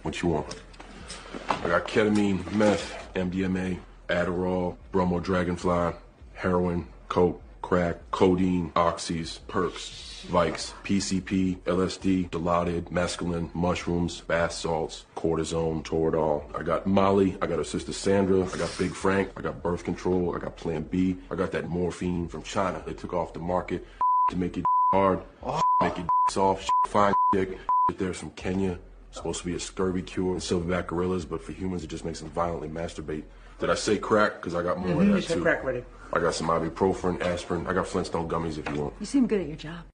What you want? I got ketamine, meth, MDMA, Adderall, bromo dragonfly, heroin, coke, crack, codeine, oxys, perks, Vikes, PCP, LSD, Dilaudid, mescaline, mushrooms, bath salts, cortisone, Toradol. I got Molly, I got her sister Sandra, I got Big Frank, I got birth control, I got Plan B, I got that morphine from China. They took off the market to make it hard, make it soft, fine dick. There's from Kenya, supposed to be a scurvy cure, silverback gorillas, but for humans it just makes them violently masturbate. Did I say crack? Because I got more of that too. Crack ready. I got some ibuprofen, aspirin. I got Flintstone gummies if you want. You seem good at your job.